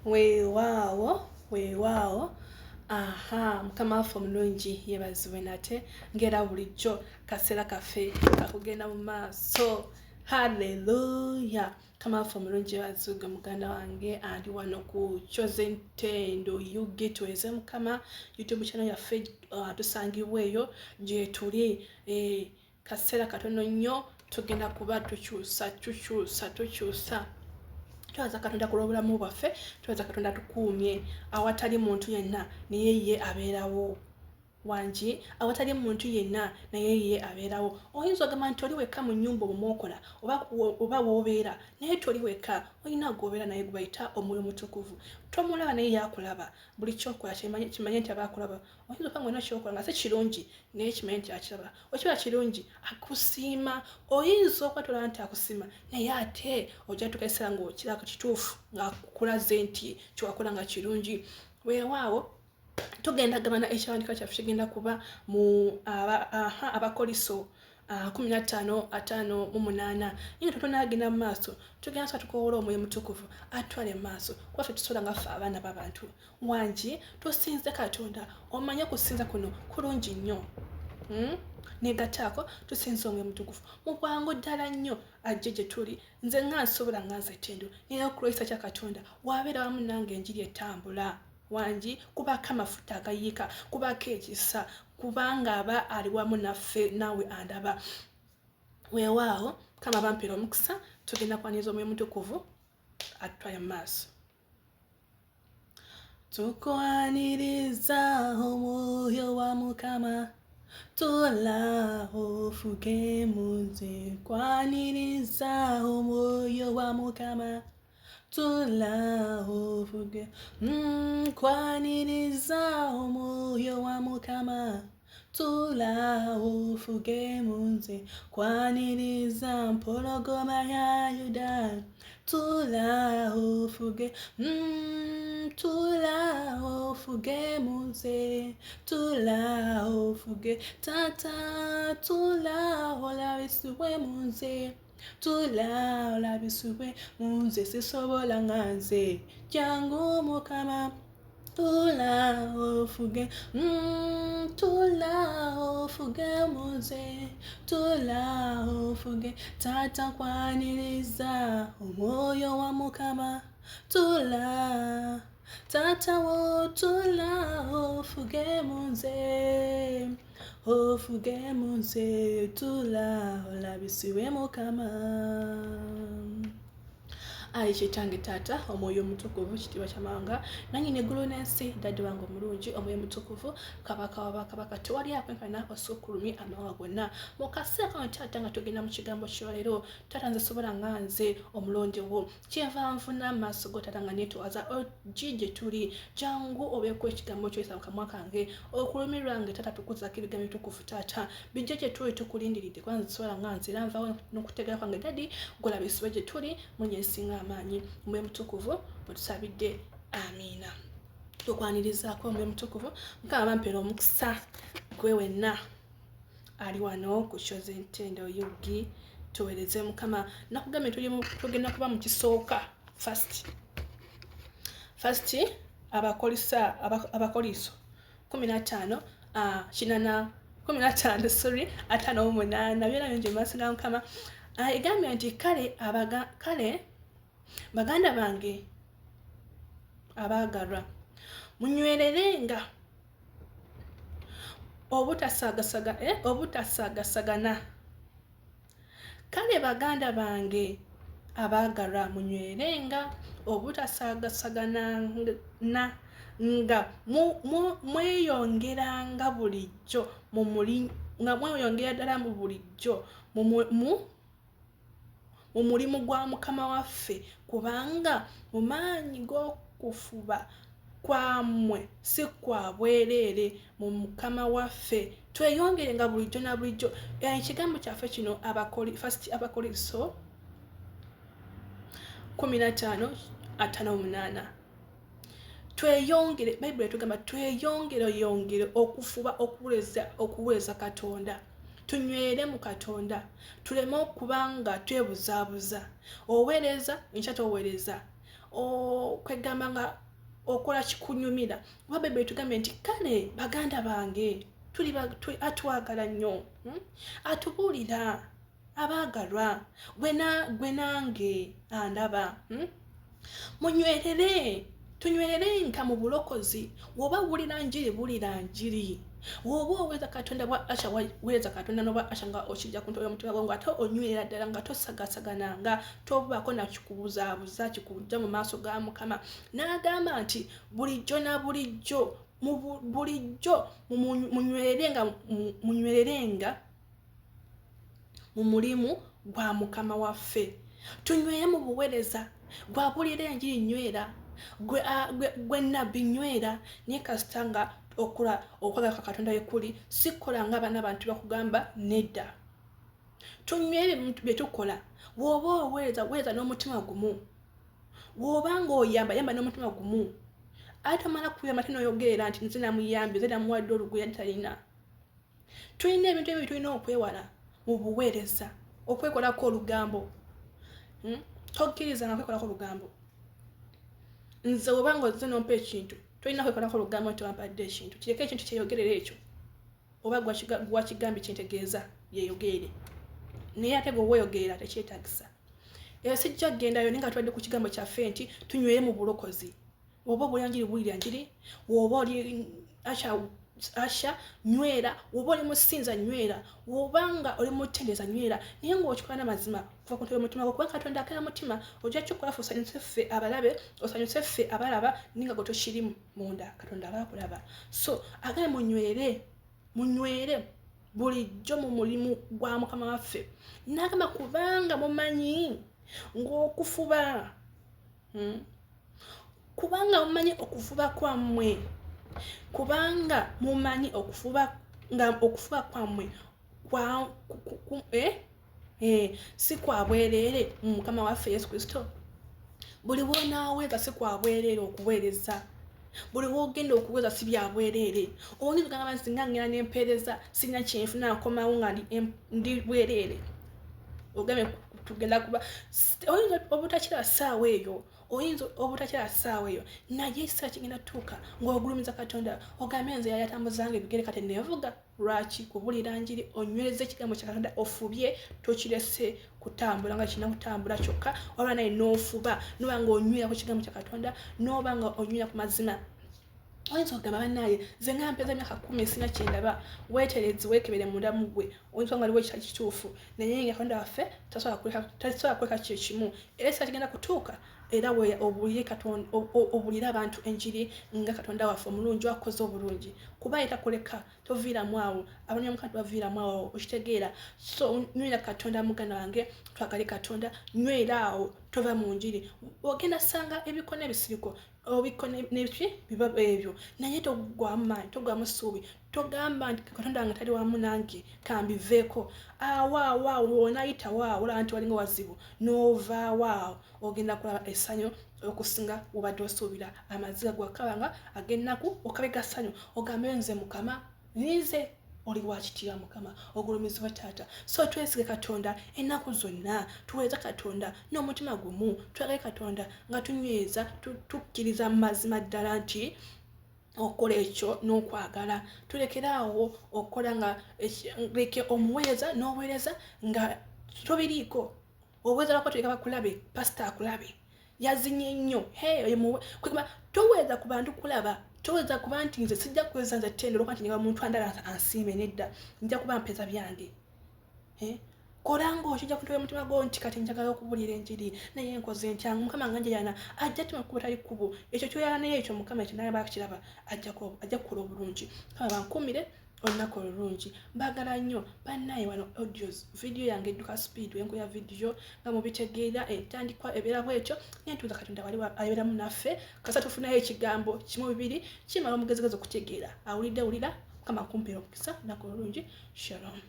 weewaawo aha mukama waffe omulungi yeebazibwe nate ngera bulijjo kaseera kaffe kakugenda mu maaso. Haleluya! mukama waffe omulungi yeebazibwe muganda wange andi wano ku Chosen Ntendo UG tuweze mukama YouTube channel yaffe tusangibwa eyo gye tuli. Kaseera katono nnyo tugenda kuba tukyusa twaza Katonda ku lw'obulamu bwaffe, twaza Katonda tukuumye awatali muntu yenna naye ye abeerawo. Wangi awatali muntu yenna naye ye abeerawo. Oyinza ogamba nti oli wekka mu nnyumba omwokola oba w'obeera naye toli wekka, olina gw'obeera naye gwe bayita Omwoyo Mutukuvu. Tomulaba naye yakulaba, buli kyokola kimanye nti aba akulaba. Oyinza okuba ng'olina kyokola nga si kirungi naye kimanye nti akiraba. Okiba kirungi akusiima, oyinza okuba tolaba nti akusiima naye ate ojja tukaisera ng'okirako kituufu ng'akulaze nti kyewakola nga kirungi. Weewaawo tugenda gabana ekyawandiika kyaffe kigenda kuba mu Abakoliso 15:58. Ninga tutunagenda mu maaso tugenda soka tukoola Omwoyo Mutukuvu atwale mu maaso kwaffe tusobola nga ffe abaana b'abantu. Wangi tusinze Katonda, omanye okusinza kuno kulungi nnyo. Negataako tusinze Omwoyo Mutukuvu mu bwangu ddala nnyo ajje gye tuli. Nze nga nsobola nga nze Ttendo naye okulwisa kya Katonda wabeera wamu nange enjiri etambula. Wangi kubako amafuta agayiika, kubako ekisa, kubanga aba ali wamu naffe naawe andaba. Weewaawo kama bampeera omukisa tugenda kwaniriza Omwoyo Mutukuvu atutwale mu maaso. Tukwaniriza Omwoyo wa Mukama, tula ofuge munze. Kwaniriza Omwoyo wa Mukama, tula ofuge. Kwaniriza Omwoyo wa Mukama, tula ofuge munze. Kwaniriza mpologoma ya Yuda, tula ofuge. Tula ofuge munze, tula ofuge. Tata tula olabisibwe munze, tula olabisibwe munze. Sisobola nga nze, jangu Mukama tula ofuge. Tula ofuge munze, tula ofuge. Tata kwaniriza Omwoyo wa Mukama, tula. Tata wo tula ofuge munze, ofuge munze. Tula olabisibwe Mukama. Ayi kitange Tata Omwoyo Mutukuvu kitiibwa kyamawanga nannyini eggulu n'ensi dadde wange omulungi Omwoyo Mutukuvu kabaka w'abakabaka tewali akwenkana osukulumi amawanga gonna. Mu kaseera kano Tata nga tugenda mu kigambo ky'olero Tata nze sobola nga nze omulonde wo kyenva nvuna maaso go Tata nga neetwaza oggi gye tuli, jangu obeeko ekigambo ky'oyisa mu kamwa kange okulumi lwange Tata tukuzako ebigambo ebitukuvu Tata bijje gye tuli tukulindiridde kubanga nze sobola nga nze era nvaawo n'okutegeera kwange Daddy golabisibwe gye tuli munye nsinga amaanyi. Omwoyo Mutukuvu mutusabidde, amiina. Tukwanirizaako Omwoyo Mutukuvu Mukama bampeera omukisa gwe wenna ali wano ku Chosen Ntendo UG tuweereze Mukama. Nakugambye tugenda kuba mu kisooka first Abakoliso 15:58 byonna bingi mu maaso ga Mukama. Egambye nti kale baganda bange abaagalwa munywererenga obutasaagasagana. Kale baganda bange abaagalwa munywerenga obutasaagasagana nga mweyongeranga bulijjo nga mweyongera ddala mu bulijjo mu mulimu gwa Mukama waffe kubanga mu maanyi g'okufuba kwamwe si kwa bwereere mu Mukama waffe. Tweyongerenga bulijjo na bulijjo. Ekigambo kyaffe kino Abakoliso 15:58 tweyongere, Bayibuli etugamba tweyongere okufuba okuweereza Katonda. Tunywere mu Katonda tuleme okuba nga twebuzaabuza. Oweereza enkya toweereza, kwegamba nga okola kikunyumira oba bebe tugambe nti kale baganda bange tuli atwagala nnyo atubuulira abaagalwa gwe nange andaba tunywerere nka mu bulokozi woba wulira njiri bulira njiri woba oweza katonda bwa asha weza katonda no bwa asha nga okijja kuntoya mutima gwo ate onywera ddala nga tosagasagana nga tobaako na kikubuzabuza kikujja mu maaso ga Mukama n'agamba nti bulijjo munywererenga mu mulimu gwa Mukama waffe tunywere mu buweereza gwabulira enjiri nywera gwe nabbi nywera naye kasita nga okwagala katonda yekuli sikola nga abaana abantu bakugamba nedda tunywere bye tukola woba oweereza n'omutima gumu woba nga oyamba n'omutima gumu ate omala kuyamba tenoyogerera nti nze namuyambye nze namuwadde olugoye talina tulina ebintu ebyo tulina okwewala mu buweereza okwekolako olugambo tokkiriza nga kwekolako olugambo nze woba nga ozze nompa ekintu tolina kwekolako olugambo nti wampadde ekintu kireke ekintu kyeyogerera ekyo oba gwakigambye kyentegeeza yeyogerere naye ate gwe weeyogerera tekyetagisa era sijja kgendayo naye nga tuwadde ku kigambo kyaffe nti tunywere mu bulokozi woba obulira njiri bulira njiri woba oli asha nywera woba oli musinza nywera woba nga oli mutendeza nywera naye ng'okikola n'amazima kuva ku ntebe mutima gwo kubanga katonda akala mutima ojja kikola ffe osanyuse ffe abalabe osanyuse ffe abalaba ninga gwe tokirimu munda katonda abakulaba so agale munywere bulijjo mu mulimu gwa Mukama waffe n'agamba kubanga mumanyi ng'okufuba kubanga mumanyi okufuba kwammwe kubanga mumanyi okufuba kwammwe si kwa bwereere mu Mukama waffe Yesu Kristo buli wonaaweeza si kwa bwereere okuweereza buli wogenda okuweereza si bya bwereere oyinza okugamba nti singa ngenda n'empeereza sirina kyenfuna nkomawo nga ndi bwereere ogambe tugenda kuba oyinza obutakira ssaawa eyo naye ekiseera kigenda tuuka ng'ogulumiza katonda ogambe nze yali atambuzanga ebigere kati neevuga lwaki kubulira njiri onywereza ekigambo kya katonda ofubye tokirese kutambula nga kirina kutambula kyokka wabula naye n'ofuba noba nga onywera ku kigambo kya katonda noba nga onywera ku mazima oyinza okugamba bannaye ze nga mpeza emyaka 10 sina kyendaba weeterezi weekebere munda mu gwe oyinza nga aliwo ekitali kituufu naye nga katonda waffe tasobola kuleka kyekimu era ekiseera kigenda kutuuka era obulira abantu enjiri nga katonda waffe omulungi wakoze obulungi kuba etakuleka toviiramu awo abanyamukati baviiramu awo okitegeera so nywera katonda muganda wange twagale katonda nywera awo tova mu njiri ogenda sanga ebikone ebisiriko obikone n'ebiki biba ebyo naye togwamu maanyi togwamu ssuubi togamba nti katonda wange tali wamu nange kambiveeko awo onayita waawo olaba nti walinga wazibu n'ovaawo ogenda kulaba essanyu okusinga obadde osuubira amaziga gwakabanga ag'ennaku okabega ssanyu ogambe nze Mukama nize oli wakitiibwa Mukama ogulumizibwa taata so twesige katonda ennaku zonna tuweereza katonda n'omutima gumu twagale katonda nga tunyweza tukkiriza mu mazima ddala nti okola ekyo n'okwagala tulekeraawo okola nga leke omuweereza n'oweereza nga tobiriiko obuweereza lwako tuleka bakulabe pasita akulabe yazinye nnyo kwegamba toweereza ku bantu kulaba toweereza kuba nti nze sijja kuweereza nze ttendo olwokuba nti nyaba muntu andala ansiime nedda nja kuba mpeza byange kola ng'okijja ku ntebe mutima gwo nti kati njagala okubulira enjiri naye nkoze ntya Mukama nga njayana ajja tuma kuba tali kkubo ekyo kyoyala naye ekyo Mukama ekyo naye bakiraba ajja kukola obulungi kama bankumire olunaku olulungi mbagala nnyo bannaye wano audios video yange edduka speed wenkoya video nga mubitegeera etandikwa ebeera bwekyo naye ntuuza katonda wali abeeramu naffe kasa tufunayo ekigambo kimu bibiri kimala omugezigezi okutegeera awulidde wulira Mukama akumpira omukisa olunaku olulungi shalom.